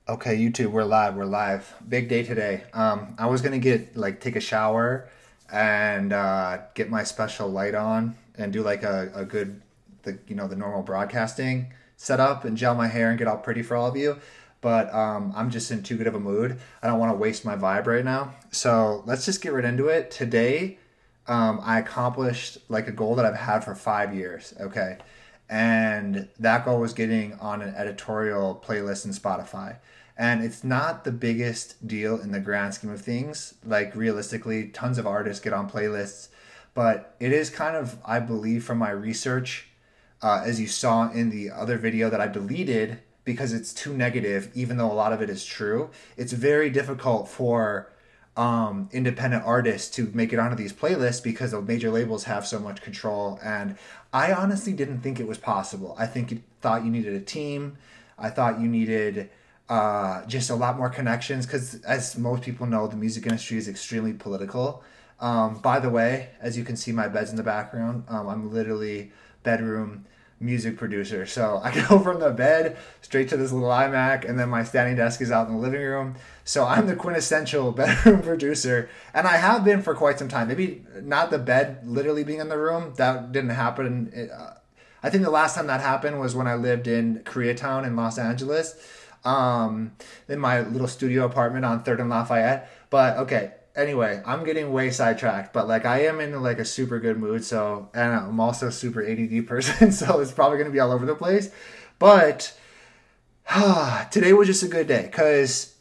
Okay, YouTube, we're live. We're live. Big day today. I was gonna take a shower and get my special light on and do like a good the normal broadcasting setup and gel my hair and get all pretty for all of you. But I'm just in too good of a mood. I don't want to waste my vibe right now. So let's just get right into it. Today, I accomplished like a goal that I've had for 5 years. Okay. And that goal was getting on an editorial playlist in Spotify. And it's not the biggest deal in the grand scheme of things. Like realistically, tons of artists get on playlists, but it is kind of, I believe, from my research, as you saw in the other video that I deleted because it's too negative, even though a lot of it is true. It's very difficult for independent artists to make it onto these playlists because the major labels have so much control. And I honestly didn't think it was possible. I think you thought you needed a team. I thought you needed just a lot more connections because, as most people know, the music industry is extremely political. By the way, as you can see, my bed's in the background. I'm literally bedroom music producer. So I go from the bed straight to this little iMac, and then my standing desk is out in the living room. So I'm the quintessential bedroom producer, and I have been for quite some time. Maybe not the bed literally being in the room. That didn't happen. I think the last time that happened was when I lived in Koreatown in Los Angeles, in my little studio apartment on 3rd and Lafayette. But okay, anyway, I'm getting way sidetracked, but like I am in like a super good mood. So, and I'm also a super ADD person, so it's probably going to be all over the place. But today was just a good day because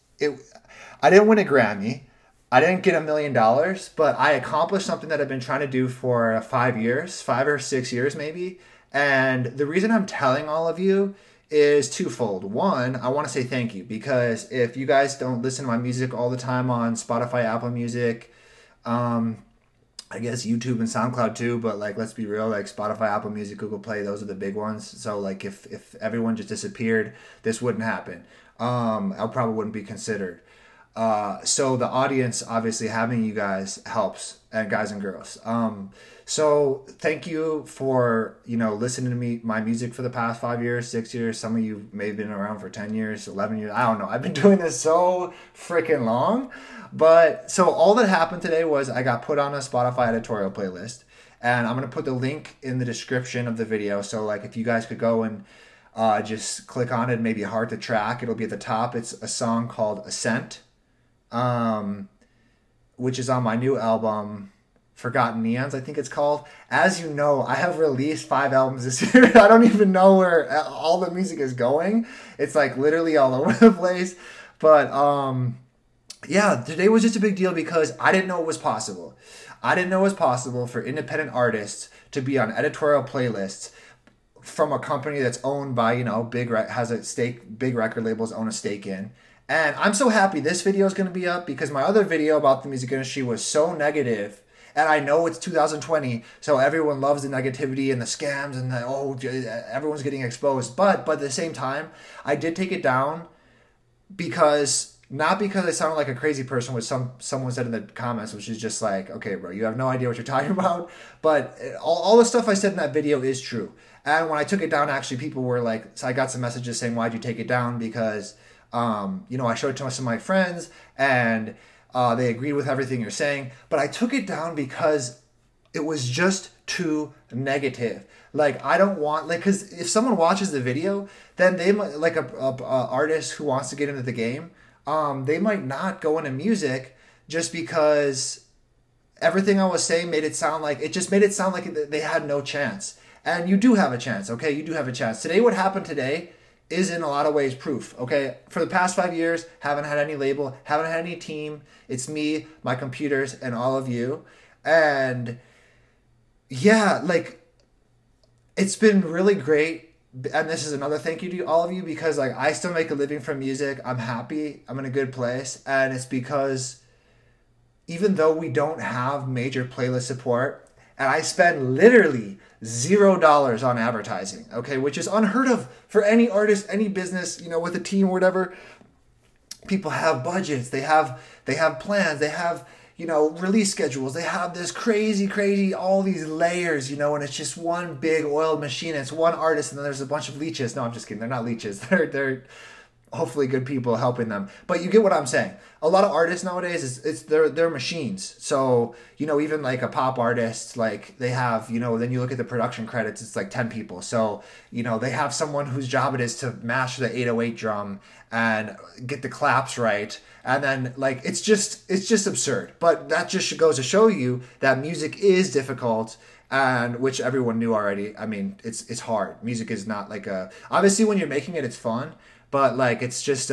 I didn't win a Grammy. I didn't get $1 million, but I accomplished something that I've been trying to do for 5 years, 5 or 6 years maybe. And the reason I'm telling all of you is twofold. One, I want to say thank you because if you guys don't listen to my music all the time on Spotify, Apple Music, I guess YouTube and SoundCloud too, but like let's be real, like Spotify, Apple Music, Google Play, those are the big ones. So like if everyone just disappeared, this wouldn't happen. I probably wouldn't be considered. So the audience, obviously having you guys helps, and guys and girls. So thank you for, listening to my music for the past 5 years, 6 years. Some of you may have been around for 10 years, 11 years. I don't know. I've been doing this so freaking long. But so all that happened today was I got put on a Spotify editorial playlist, and I'm going to put the link in the description of the video. So like if you guys could go and just click on it, maybe heart the track, it'll be at the top. It's a song called Ascent, which is on my new album, Forgotten Neons, I think it's called. As you know, I have released 5 albums this year. I don't even know where all the music is going. It's like literally all over the place. But yeah, today was just a big deal because I didn't know it was possible. I didn't know it was possible for independent artists to be on editorial playlists from a company that's owned by, has a stake, big record labels own a stake in. And I'm so happy this video is going to be up because my other video about the music industry was so negative. And I know it's 2020, so everyone loves the negativity and the scams and everyone's getting exposed. But at the same time, I did take it down because, not because I sounded like a crazy person, which someone said in the comments, which is just like, okay, bro, you have no idea what you're talking about. But all the stuff I said in that video is true. And when I took it down, actually, people were like, so I got some messages saying, why'd you take it down? Because, I showed it to some of my friends and they agreed with everything you're saying, but I took it down because it was just too negative. Like, I don't want, because if someone watches the video, then they might, like a artist who wants to get into the game, they might not go into music just because everything I was saying made it sound like they had no chance. And you do have a chance, okay? You do have a chance. Today, what happened today is in a lot of ways proof, okay? For the past 5 years, haven't had any label, haven't had any team. It's me, my computers, and all of you. And yeah, like, it's been really great. And this is another thank you to all of you because like I still make a living from music. I'm happy. I'm in a good place. And it's because even though we don't have major playlist support, and I spend literally $0 on advertising, okay, which is unheard of for any artist, any business, with a team or whatever. People have budgets, they have plans, they have, release schedules, they have this crazy, all these layers, and it's just one big oiled machine. It's one artist, and then there's a bunch of leeches. No, I'm just kidding. They're not leeches. They're hopefully good people helping them. But you get what I'm saying. A lot of artists nowadays, they're machines. So, you know, even like a pop artist, like they have, you know, then you look at the production credits, it's like 10 people. So, you know, they have someone whose job it is to master the 808 drum and get the claps right. And then like, it's just absurd. But that just goes to show you that music is difficult, and which everyone knew already. I mean, it's hard. Music is not like obviously when you're making it, it's fun, but like, it's just,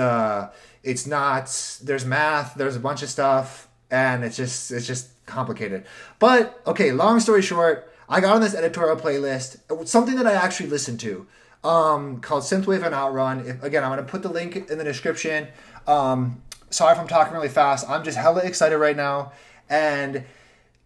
it's not, there's math, there's a bunch of stuff, and it's just complicated. But okay, long story short, I got on this editorial playlist, something that I actually listened to, called Synthwave and Outrun. Again, I'm going to put the link in the description. Sorry if I'm talking really fast. I'm just hella excited right now. And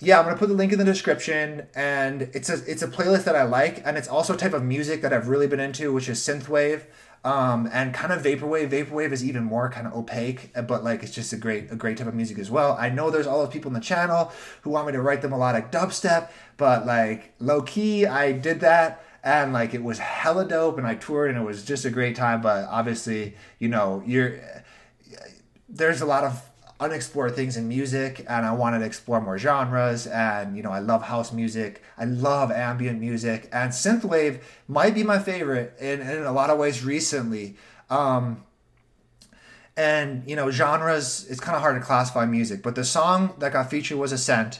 yeah, I'm going to put the link in the description, and it's a playlist that I like, and it's also a type of music that I've really been into, which is synthwave, and kind of vaporwave. Vaporwave is even more kind of opaque, but like, it's just a great type of music as well. I know there's all those people in the channel who want me to write them a lot of dubstep, but like, low key, I did that, and like, it was hella dope, and I toured, and it was just a great time. But obviously, you know, there's a lot of unexplored things in music, and I wanted to explore more genres. And you know, I love house music, I love ambient music, and synthwave might be my favorite in a lot of ways recently. And you know, genres, it's kind of hard to classify music, but the song that got featured was Ascent.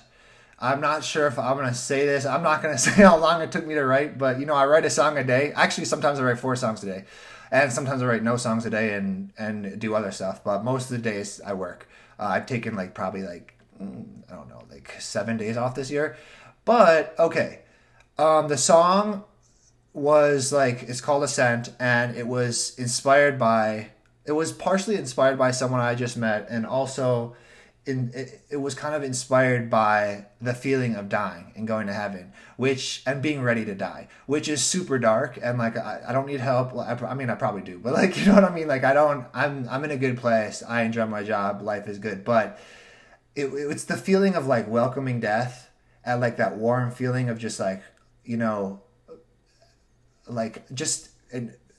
I'm not sure if I'm going to say this. I'm not going to say how long it took me to write, but you know, I write a song a day. Actually, sometimes I write 4 songs a day, and sometimes I write no songs a day and do other stuff. But most of the days I work. I've taken like probably like, I don't know, like 7 days off this year. But okay, the song was like, it's called Ascent, and it was partially inspired by someone I just met, and also it was kind of inspired by the feeling of dying and going to heaven, and being ready to die, which is super dark. And like, I don't need help. I mean, I probably do, but like, you know what I mean? Like, I'm in a good place. I enjoy my job. Life is good. But it's the feeling of like welcoming death, and like that warm feeling of just like, you know, like just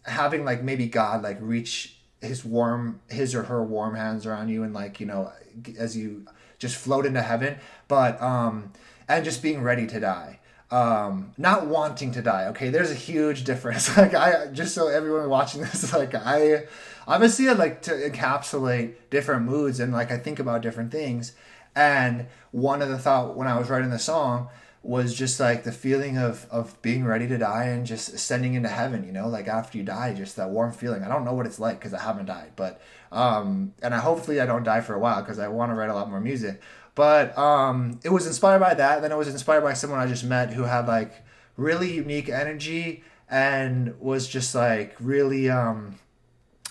having like maybe God like reach his or her warm hands around you, and like, you know, as you just float into heaven. But and just being ready to die, not wanting to die. Okay, there's a huge difference. Like, I just, so everyone watching this, like, I obviously, I like to encapsulate different moods, and like, I think about different things. And one of the thought when I was writing the song was just like the feeling of being ready to die and just ascending into heaven, you know, like after you die, just that warm feeling. I don't know what it's like because I haven't died, but and hopefully I don't die for a while because I want to write a lot more music. But it was inspired by that. Then it was inspired by someone I just met who had like really unique energy and was just like really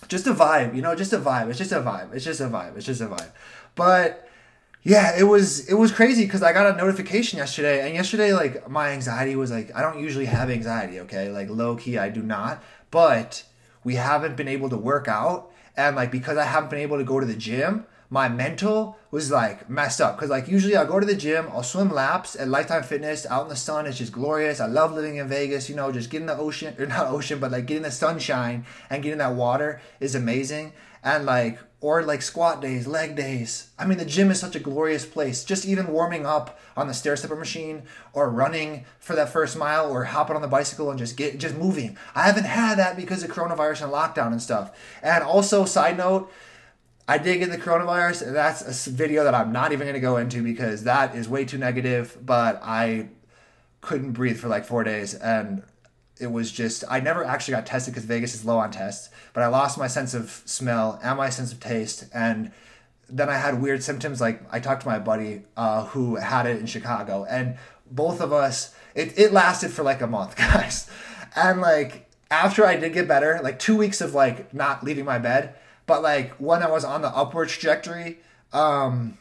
just a vibe, you know, just a vibe. It's just a vibe. It's just a vibe. It's just a vibe. But yeah, it was crazy because I got a notification yesterday, and yesterday, like, my anxiety was like, I don't usually have anxiety, okay? Like, low key, I do not, but we haven't been able to work out, and like, because I haven't been able to go to the gym, my mental was like messed up. Because like, usually I'll go to the gym, I'll swim laps at Lifetime Fitness out in the sun. It's just glorious. I love living in Vegas, you know, just getting the ocean, or not ocean, but like getting the sunshine and getting that water is amazing. And like, or like squat days, leg days. I mean, the gym is such a glorious place. Just even warming up on the stair stepper machine, or running for that first mile, or hopping on the bicycle and just moving. I haven't had that because of coronavirus and lockdown and stuff. And also, side note, I did get the coronavirus. That's a video that I'm not even going to go into because that is way too negative. But I couldn't breathe for like 4 days, and it was just, I never actually got tested because Vegas is low on tests, but I lost my sense of smell and my sense of taste. And then I had weird symptoms. Like, I talked to my buddy who had it in Chicago, and both of us, it lasted for like a month, guys. And like, after I did get better, like 2 weeks of like not leaving my bed, but like when I was on the upward trajectory, 3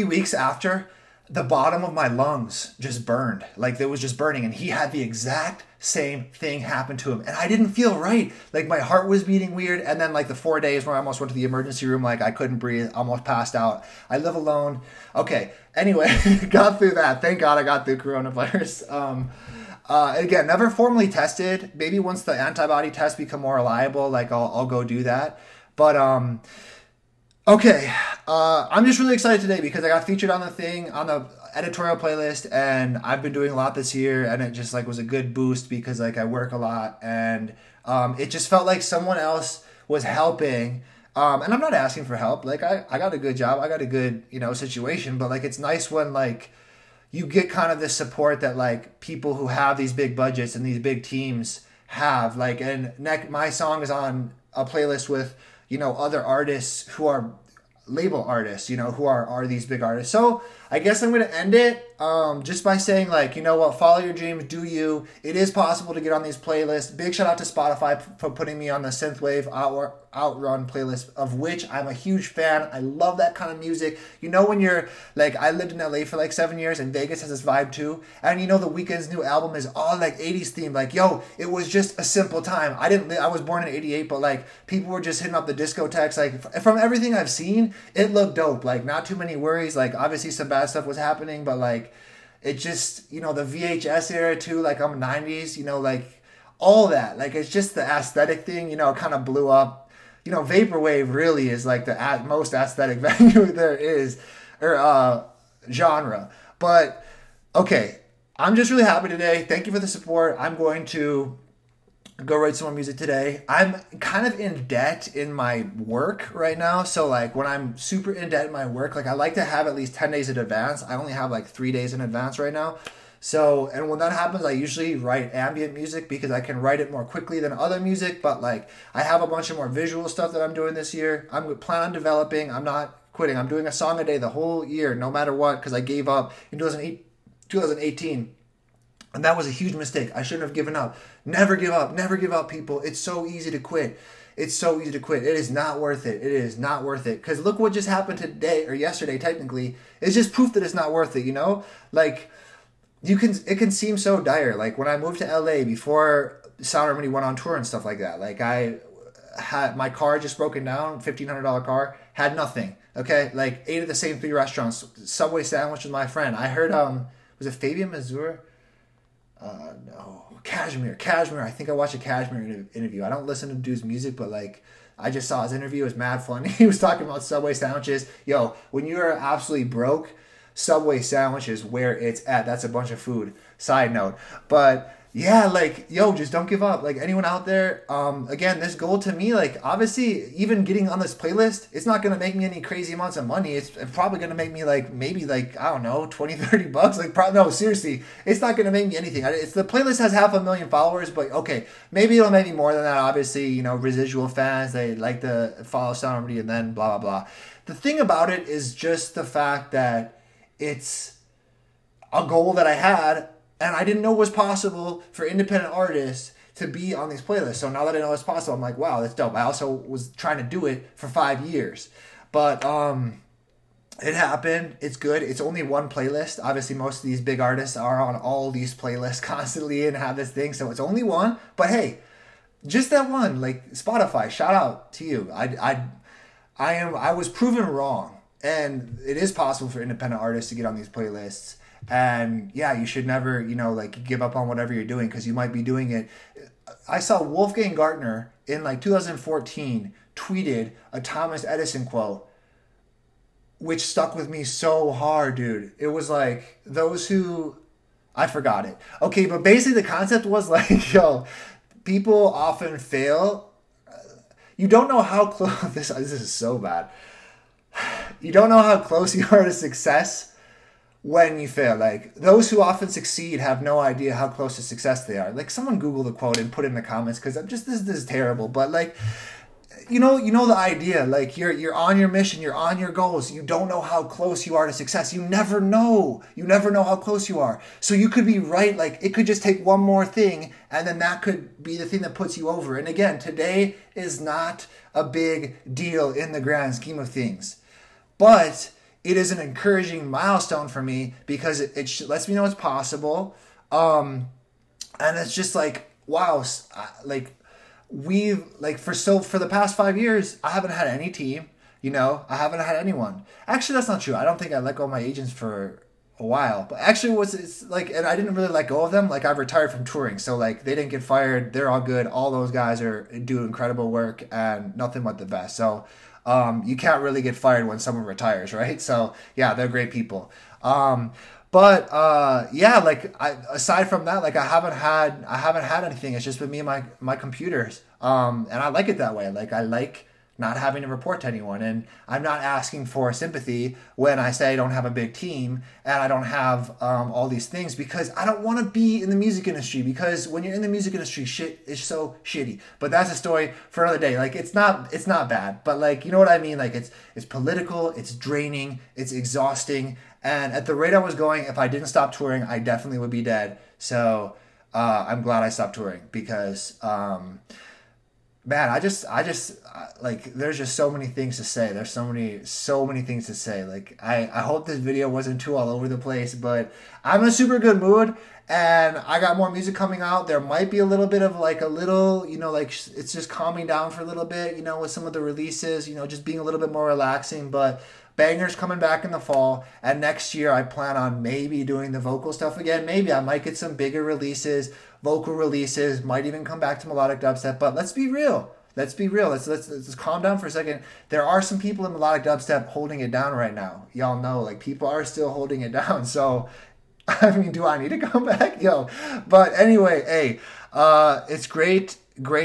weeks after, the bottom of my lungs just burned. Like, it was just burning. And he had the exact same thing happen to him. And I didn't feel right. Like, my heart was beating weird. And then like the 4 days where I almost went to the emergency room, like I couldn't breathe, almost passed out. I live alone. Okay. Anyway, got through that. Thank God I got through coronavirus. Again, never formally tested. Maybe once the antibody tests become more reliable, like I'll go do that. But okay, I'm just really excited today because I got featured on the thing on the editorial playlist, and I've been doing a lot this year, and it just like was a good boost because like I work a lot, and it just felt like someone else was helping. And I'm not asking for help. Like I got a good job, I got a good situation, but like it's nice when like you get kind of this support that like people who have these big budgets and these big teams have. Like, and my song is on a playlist with other artists who are label artists, who are these big artists. So I guess I'm going to end it just by saying like, what, follow your dreams, do you. It is possible to get on these playlists. Big shout out to Spotify for putting me on the Synthwave Outrun playlist, of which I'm a huge fan. I love that kind of music. When you're like, I lived in LA for like 7 years, and Vegas has this vibe too. And The Weeknd's new album is all like 80s themed. Like, yo, it was just a simple time. I was born in 88, but like people were just hitting up the discotheques. Like from everything I've seen, it looked dope. Like not too many worries. Like obviously some bad stuff was happening, but like it just, the VHS era too, like I'm 90s, like all that. Like it's just the aesthetic thing, it kind of blew up. Vaporwave really is like the most aesthetic venue there is, or genre. But okay, I'm just really happy today. Thank you for the support. I'm going to go write some more music today. I'm kind of in debt in my work right now. So like when I'm super in debt in my work, like I like to have at least 10 days in advance. I only have like 3 days in advance right now. So, and when that happens, I usually write ambient music because I can write it more quickly than other music. But like, I have a bunch of more visual stuff that I'm doing this year. I'm planning on developing. I'm not quitting. I'm doing a song a day the whole year, no matter what, because I gave up in 2018. And that was a huge mistake. I shouldn't have given up. Never give up. Never give up, people. It's so easy to quit. It's so easy to quit. It is not worth it. It is not worth it. Because look what just happened today, or yesterday technically. It's just proof that it's not worth it, Like, it can seem so dire. Like when I moved to LA before Sound Remedy went on tour and stuff like that, like I had my car just broken down, $1,500 car, had nothing. Okay, like ate at the same 3 restaurants, Subway sandwich with my friend. I heard was it Fabian Mazur? No, Cashmere. I think I watched a Cashmere interview. I don't listen to dude's music, but like I just saw his interview. It was mad funny. He was talking about Subway sandwiches. Yo, when you're absolutely broke, Subway sandwich is where it's at. That's a bunch of food. Side note. But yeah, like, yo, just don't give up. Like anyone out there, again, this goal to me, like obviously even getting on this playlist, it's not going to make me any crazy amounts of money. It's probably going to make me like, maybe like, I don't know, 20, 30 bucks. Like no, seriously, it's not going to make me anything. It's the playlist has 500,000 followers, but okay, maybe it'll make me more than that. Obviously, residual fans, they like to follow Sound Remedy and then blah, blah, blah. The thing about it is just the fact that it's a goal that I had, and I didn't know was possible for independent artists to be on these playlists. So now that I know it's possible, I'm like, wow, that's dope. I also was trying to do it for 5 years. But it happened. It's good. It's only one playlist. Obviously, most of these big artists are on all these playlists constantly and have this thing. So it's only one. But hey, just that one, like Spotify, shout out to you. I was proven wrong. And it is possible for independent artists to get on these playlists. And yeah, you should never, like give up on whatever you're doing because you might be doing it. I saw Wolfgang Gartner in like 2014 tweeted a Thomas Edison quote, which stuck with me so hard, dude. It was like, I forgot it. Okay, but basically the concept was like, yo, people often fail. You don't know how close, this is so bad. You don't know how close you are to success when you fail. Like those who often succeed have no idea how close to success they are. Like someone Google the quote and put it in the comments because I'm just this is terrible. But like you know the idea. Like you're on your mission, you're on your goals. You don't know how close you are to success. You never know. You never know how close you are. So you could be right. Like it could just take one more thing, and then that could be the thing that puts you over. And again, today is not a big deal in the grand scheme of things. But it is an encouraging milestone for me because it lets me know it's possible. And it's just like, wow, like for the past 5 years, I haven't had any team, I haven't had anyone. Actually, that's not true. I don't think I let go of my agents for a while. But actually, it's like, and I didn't really let go of them. Like, I've retired from touring, so like they didn't get fired. They're all good. All those guys are doing incredible work and nothing but the best. So you can't really get fired when someone retires, right? So yeah, they're great people. But yeah, like aside from that, like I haven't had anything. It's just been me and my computers. And I like it that way. Like, I like not having to report to anyone, and I'm not asking for sympathy when I say I don't have a big team and I don't have all these things, because I don't want to be in the music industry, because when you're in the music industry, shit is so shitty. But that's a story for another day. Like, it's not bad, but like, you know what I mean? Like, it's political, it's draining, it's exhausting, and at the rate I was going, if I didn't stop touring, I definitely would be dead. So I'm glad I stopped touring, because man, I just like, there's just so many things to say. There's so many things to say. Like, I hope this video wasn't too all over the place, but I'm in a super good mood, and I got more music coming out. There might be a little bit of like you know, like it's just calming down for a little bit, you know, with some of the releases, you know, just being a little bit more relaxing, but bangers coming back in the fall. And next year I plan on maybe doing the vocal stuff again. Maybe I might get some bigger releases, vocal releases, might even come back to melodic dubstep. But let's be real. Let's calm down for a second. There are some people in melodic dubstep holding it down right now. Y'all know, like, people are still holding it down. So, I mean, do I need to come back? Yo. But anyway, hey, it's great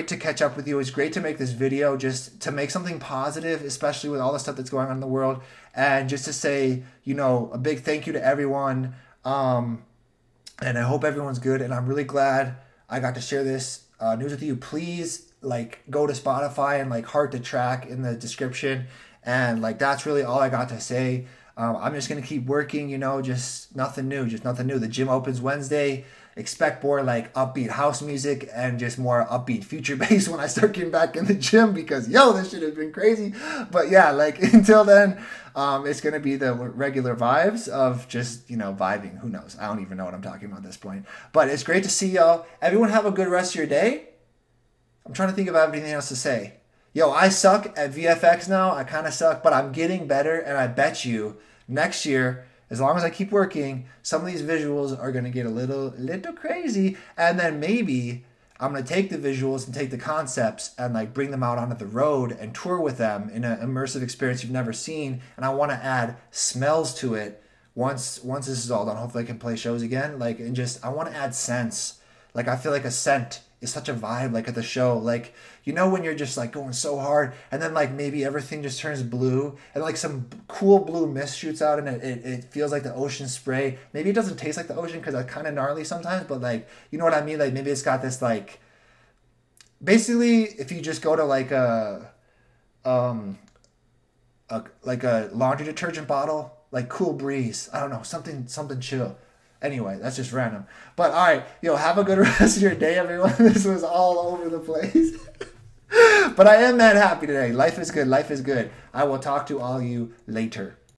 to catch up with you. It's great to make this video, just to make something positive, especially with all the stuff that's going on in the world, and just to say, you know, a big thank you to everyone. And I hope everyone's good, and I'm really glad I got to share this news with you. Please, like, go to Spotify and like heart the track in the description, and like, that's really all I got to say. I'm just gonna keep working, you know, just nothing new. The gym opens Wednesday. Expect more like upbeat house music and just more upbeat future bass when I start getting back in the gym, because yo, this shit has been crazy. But yeah, like, until then, it's gonna be the regular vibes of just, you know, vibing. Who knows? I don't even know what I'm talking about at this point. But it's great to see y'all. Everyone have a good rest of your day. I'm trying to think of anything else to say. Yo, I suck at VFX now. I kind of suck, but I'm getting better, and I bet you next year, as long as I keep working, some of these visuals are going to get a little crazy. And then maybe I'm going to take the visuals and take the concepts and like bring them out onto the road and tour with them in an immersive experience you've never seen. And I want to add smells to it once this is all done. Hopefully I can play shows again. Like, and just, I want to add scents. Like, I feel like a scent is such a vibe, like, at the show. Like, you know, when you're just like going so hard, and then like maybe everything just turns blue, and like some cool blue mist shoots out, and it feels like the ocean spray. Maybe it doesn't taste like the ocean because it's kind of gnarly sometimes, but like, you know what I mean? Like, maybe it's got this like, basically, if you just go to like a laundry detergent bottle, like cool breeze. I don't know, something chill. Anyway, that's just random. But all right, yo, have a good rest of your day, everyone. This was all over the place. But I am mad happy today. Life is good. I will talk to all you later.